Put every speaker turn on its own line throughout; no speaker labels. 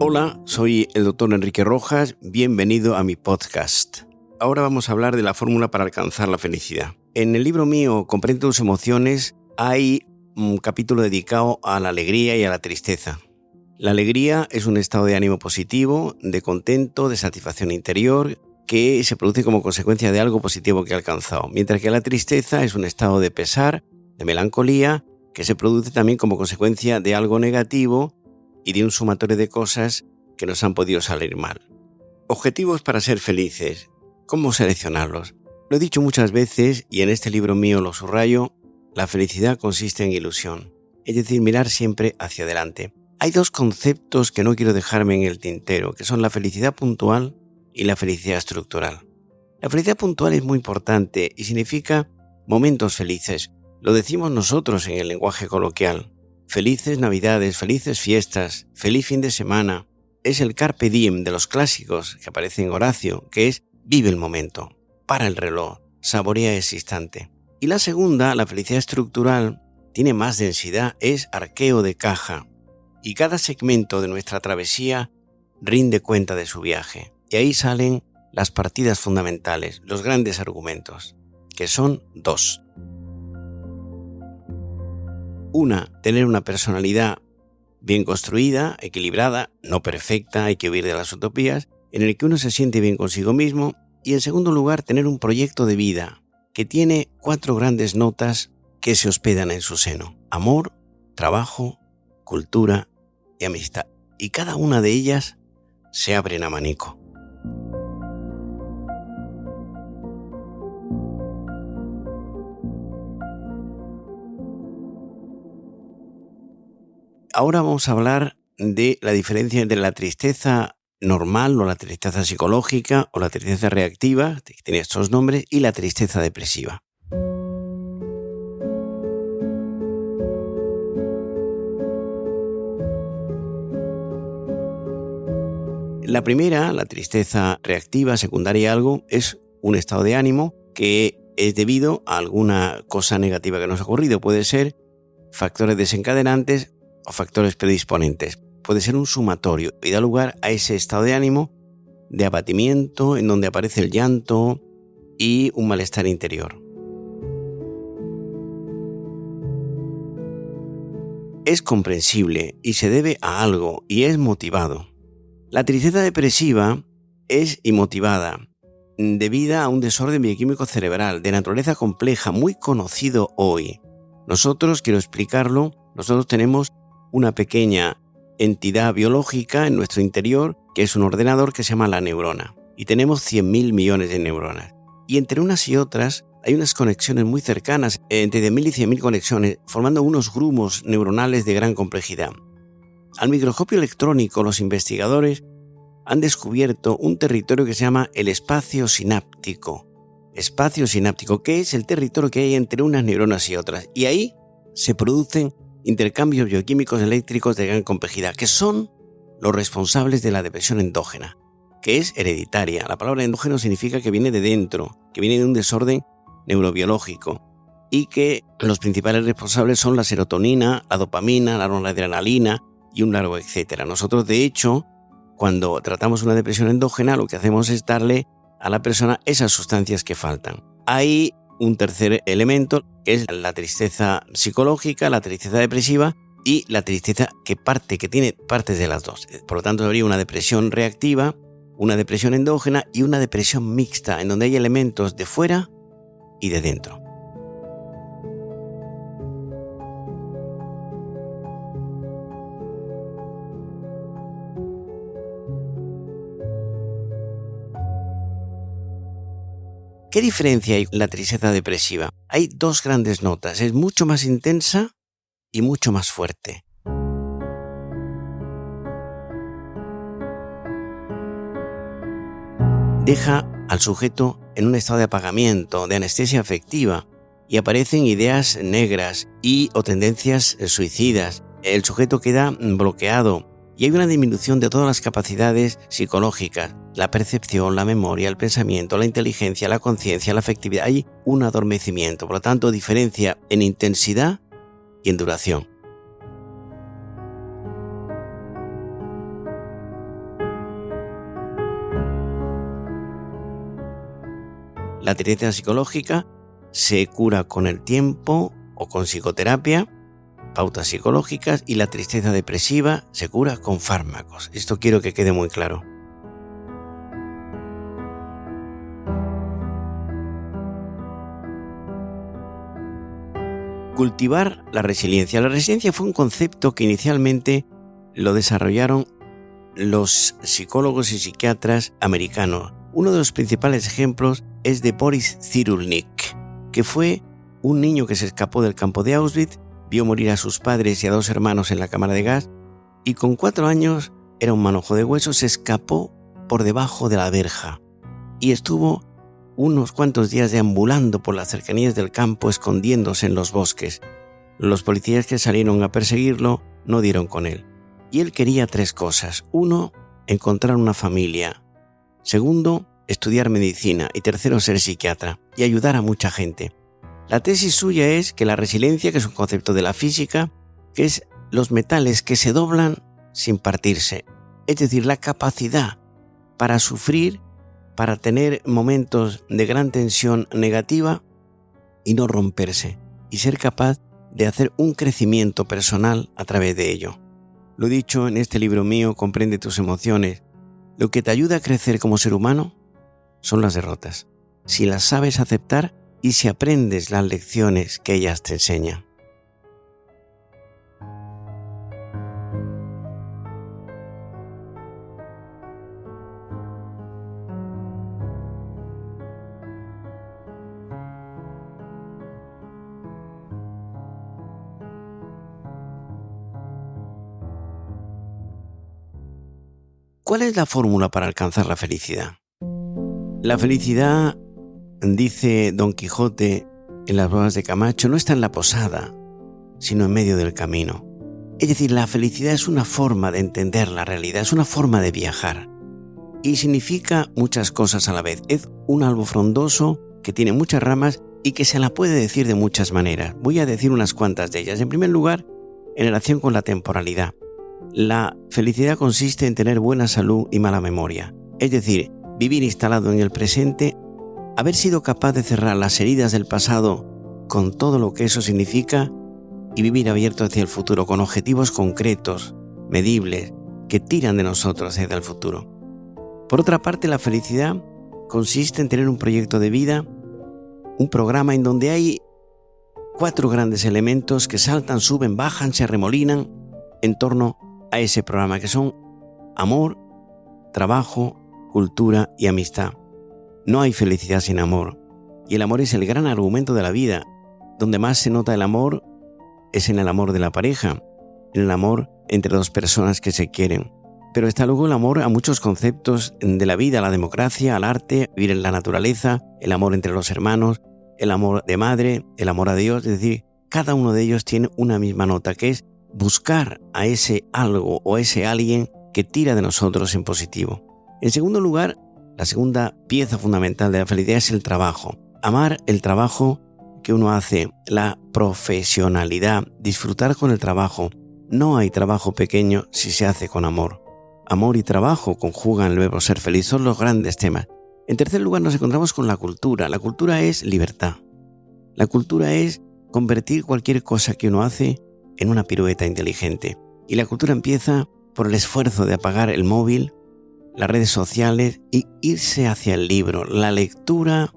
Hola, soy el Dr. Enrique Rojas, bienvenido a mi podcast. Ahora vamos a hablar de la fórmula para alcanzar la felicidad. En el libro mío, Comprende tus emociones, hay un capítulo dedicado a la alegría y a la tristeza. La alegría es un estado de ánimo positivo, de contento, de satisfacción interior, que se produce como consecuencia de algo positivo que ha alcanzado, mientras que la tristeza es un estado de pesar, de melancolía, que se produce también como consecuencia de algo negativo y de un sumatorio de cosas que nos han podido salir mal. Objetivos para ser felices. ¿Cómo seleccionarlos? Lo he dicho muchas veces y en este libro mío lo subrayo, la felicidad consiste en ilusión, es decir, mirar siempre hacia adelante. Hay dos conceptos que no quiero dejarme en el tintero, que son la felicidad puntual y la felicidad estructural. La felicidad puntual es muy importante y significa momentos felices. Lo decimos nosotros en el lenguaje coloquial. Felices Navidades, felices fiestas, feliz fin de semana. Es el carpe diem de los clásicos que aparece en Horacio, que es vive el momento, para el reloj, saborea ese instante. Y la segunda, la felicidad estructural, tiene más densidad, es arqueo de caja. Y cada segmento de nuestra travesía rinde cuenta de su viaje. Y ahí salen las partidas fundamentales, los grandes argumentos, que son dos. Una, tener una personalidad bien construida, equilibrada, no perfecta, hay que huir de las utopías, en el que uno se siente bien consigo mismo. Y en segundo lugar, tener un proyecto de vida que tiene 4 grandes notas que se hospedan en su seno: amor, trabajo, cultura y amistad. Y cada una de ellas se abre en abanico. Ahora vamos a hablar de la diferencia entre la tristeza normal o la tristeza psicológica o la tristeza reactiva, que tiene estos nombres, y la tristeza depresiva. La primera, la tristeza reactiva, secundaria a algo, es un estado de ánimo que es debido a alguna cosa negativa que nos ha ocurrido. Puede ser factores desencadenantes o factores predisponentes. Puede ser un sumatorio y da lugar a ese estado de ánimo de abatimiento en donde aparece el llanto y un malestar interior. Es comprensible y se debe a algo y es motivado. La tristeza depresiva es inmotivada, debida a un desorden bioquímico cerebral de naturaleza compleja, muy conocido hoy. Nosotros, quiero explicarlo, nosotros tenemos una pequeña entidad biológica en nuestro interior, que es un ordenador que se llama la neurona. Y tenemos 100.000 millones de neuronas. Y entre unas y otras hay unas conexiones muy cercanas, entre 10.000 y 100.000 conexiones, formando unos grumos neuronales de gran complejidad. Al microscopio electrónico, los investigadores han descubierto un territorio que se llama el espacio sináptico. Espacio sináptico, que es el territorio que hay entre unas neuronas y otras. Y ahí se producen intercambios bioquímicos eléctricos de gran complejidad, que son los responsables de la depresión endógena, que es hereditaria. La palabra endógeno significa que viene de dentro, que viene de un desorden neurobiológico, y que los principales responsables son la serotonina, la dopamina, la noradrenalina y un largo etcétera. Nosotros, de hecho, cuando tratamos una depresión endógena, lo que hacemos es darle a la persona esas sustancias que faltan. Hay un tercer elemento, que es la tristeza psicológica, la tristeza depresiva y la tristeza que tiene partes de las dos. Por lo tanto, habría una depresión reactiva, una depresión endógena y una depresión mixta, en donde hay elementos de fuera y de dentro. ¿Qué diferencia hay en la tristeza depresiva? Hay 2 grandes notas, es mucho más intensa y mucho más fuerte. Deja al sujeto en un estado de apagamiento, de anestesia afectiva, y aparecen ideas negras o tendencias suicidas. El sujeto queda bloqueado y hay una disminución de todas las capacidades psicológicas, la percepción, la memoria, el pensamiento, la inteligencia, la conciencia, la afectividad. Hay un adormecimiento, por lo tanto, diferencia en intensidad y en duración. La tristeza psicológica se cura con el tiempo o con psicoterapia, pautas psicológicas, y la tristeza depresiva se cura con fármacos. Esto quiero que quede muy claro. Cultivar la resiliencia. La resiliencia fue un concepto que inicialmente lo desarrollaron los psicólogos y psiquiatras americanos. Uno de los principales ejemplos es de Boris Cyrulnik, que fue un niño que se escapó del campo de Auschwitz, vio morir a sus padres y a 2 hermanos en la cámara de gas, y con 4 años, era un manojo de huesos, se escapó por debajo de la verja y estuvo unos cuantos días deambulando por las cercanías del campo, escondiéndose en los bosques. Los policías que salieron a perseguirlo no dieron con él. Y él quería 3 cosas. 1, encontrar una familia. 2, estudiar medicina. Y 3, ser psiquiatra y ayudar a mucha gente. La tesis suya es que la resiliencia, que es un concepto de la física, que es los metales que se doblan sin partirse. Es decir, la capacidad para sufrir, para tener momentos de gran tensión negativa y no romperse, y ser capaz de hacer un crecimiento personal a través de ello. Lo dicho en este libro mío, Comprende tus emociones. Lo que te ayuda a crecer como ser humano son las derrotas, si las sabes aceptar y si aprendes las lecciones que ellas te enseñan. ¿Cuál es la fórmula para alcanzar la felicidad? La felicidad, dice Don Quijote en las bodas de Camacho, no está en la posada, sino en medio del camino. Es decir, la felicidad es una forma de entender la realidad, es una forma de viajar. Y significa muchas cosas a la vez. Es un árbol frondoso que tiene muchas ramas y que se la puede decir de muchas maneras. Voy a decir unas cuantas de ellas. En primer lugar, en relación con la temporalidad. La felicidad consiste en tener buena salud y mala memoria. Es decir, vivir instalado en el presente, haber sido capaz de cerrar las heridas del pasado con todo lo que eso significa y vivir abierto hacia el futuro con objetivos concretos, medibles, que tiran de nosotros hacia el futuro. Por otra parte, la felicidad consiste en tener un proyecto de vida, un programa en donde hay 4 grandes elementos que saltan, suben, bajan, se arremolinan en torno a ese programa, que son amor, trabajo, cultura y amistad. No hay felicidad sin amor, y el amor es el gran argumento de la vida. Donde más se nota el amor es en el amor de la pareja, en el amor entre 2 personas que se quieren. Pero está luego el amor a muchos conceptos de la vida, a la democracia, al arte, vivir en la naturaleza, el amor entre los hermanos, el amor de madre, el amor a Dios. Es decir, cada uno de ellos tiene una misma nota, que es buscar a ese algo o ese alguien que tira de nosotros en positivo. En segundo lugar, la segunda pieza fundamental de la felicidad es el trabajo. Amar el trabajo que uno hace, la profesionalidad, disfrutar con el trabajo. No hay trabajo pequeño si se hace con amor. Amor y trabajo conjugan el verbo ser feliz, son los grandes temas. En tercer lugar, nos encontramos con la cultura. La cultura es libertad. La cultura es convertir cualquier cosa que uno hace en una pirueta inteligente. Y la cultura empieza por el esfuerzo de apagar el móvil, las redes sociales y irse hacia el libro. La lectura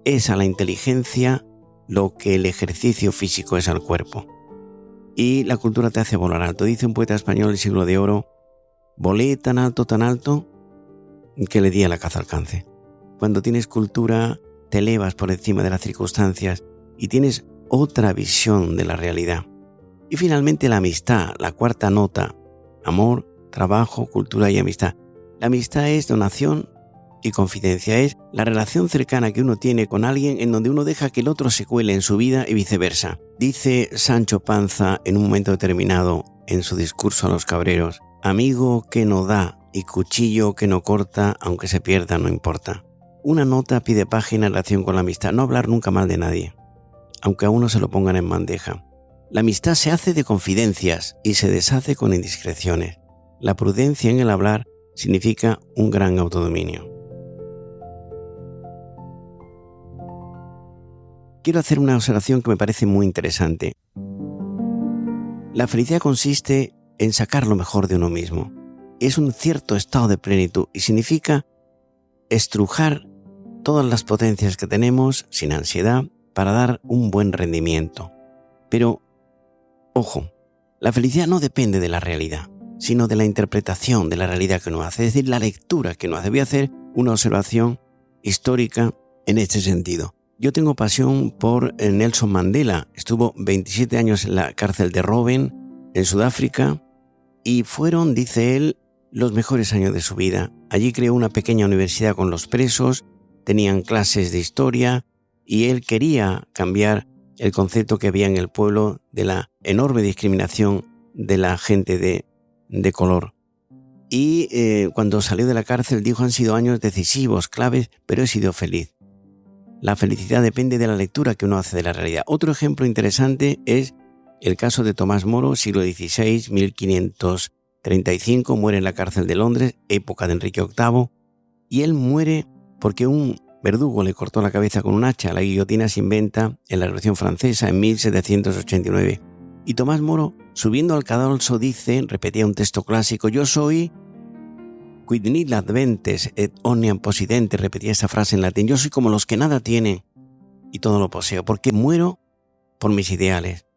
es a la inteligencia lo que el ejercicio físico es al cuerpo. Y la cultura te hace volar alto. Dice un poeta español del siglo de oro: volé tan alto, que le di a la caza alcance. Cuando tienes cultura, te elevas por encima de las circunstancias y tienes otra visión de la realidad. Y finalmente la amistad, la cuarta nota: amor, trabajo, cultura y amistad. La amistad es donación y confidencia, es la relación cercana que uno tiene con alguien en donde uno deja que el otro se cuele en su vida y viceversa. Dice Sancho Panza en un momento determinado en su discurso a los cabreros: amigo que no da y cuchillo que no corta, aunque se pierda no importa. Una nota pide página en relación con la amistad: no hablar nunca mal de nadie, aunque a uno se lo pongan en bandeja. La amistad se hace de confidencias y se deshace con indiscreciones. La prudencia en el hablar significa un gran autodominio. quiero hacer una observación que me parece muy interesante. La felicidad consiste en sacar lo mejor de uno mismo. Es un cierto estado de plenitud y significa estrujar todas las potencias que tenemos sin ansiedad para dar un buen rendimiento. Pero, ojo, la felicidad no depende de la realidad, sino de la interpretación de la realidad que uno hace, es decir, la lectura que uno hace. Voy a hacer una observación histórica en este sentido. Yo tengo pasión por Nelson Mandela. Estuvo 27 años en la cárcel de Robben, en Sudáfrica, y fueron, dice él, los mejores años de su vida. Allí creó una pequeña universidad con los presos, tenían clases de historia, y él quería cambiar el concepto que había en el pueblo de la enorme discriminación de la gente de color. Y cuando salió de la cárcel dijo: han sido años decisivos, claves, pero he sido feliz. La felicidad depende de la lectura que uno hace de la realidad. Otro ejemplo interesante es el caso de Tomás Moro, siglo XVI, 1535, muere en la cárcel de Londres, época de Enrique VIII, y él muere porque un verdugo le cortó la cabeza con un hacha. La guillotina se inventa en la Revolución Francesa en 1789. Y Tomás Moro, subiendo al cadalso, repetía un texto clásico: yo soy quid nihil adventes et omnium possidente, repetía esa frase en latín. Yo soy como los que nada tienen y todo lo poseo, porque muero por mis ideales.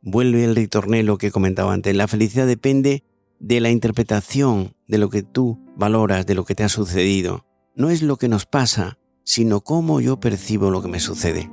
Vuelve el ritornello que comentaba antes. La felicidad depende de la interpretación de lo que tú valoras, de lo que te ha sucedido. No es lo que nos pasa, sino cómo yo percibo lo que me sucede.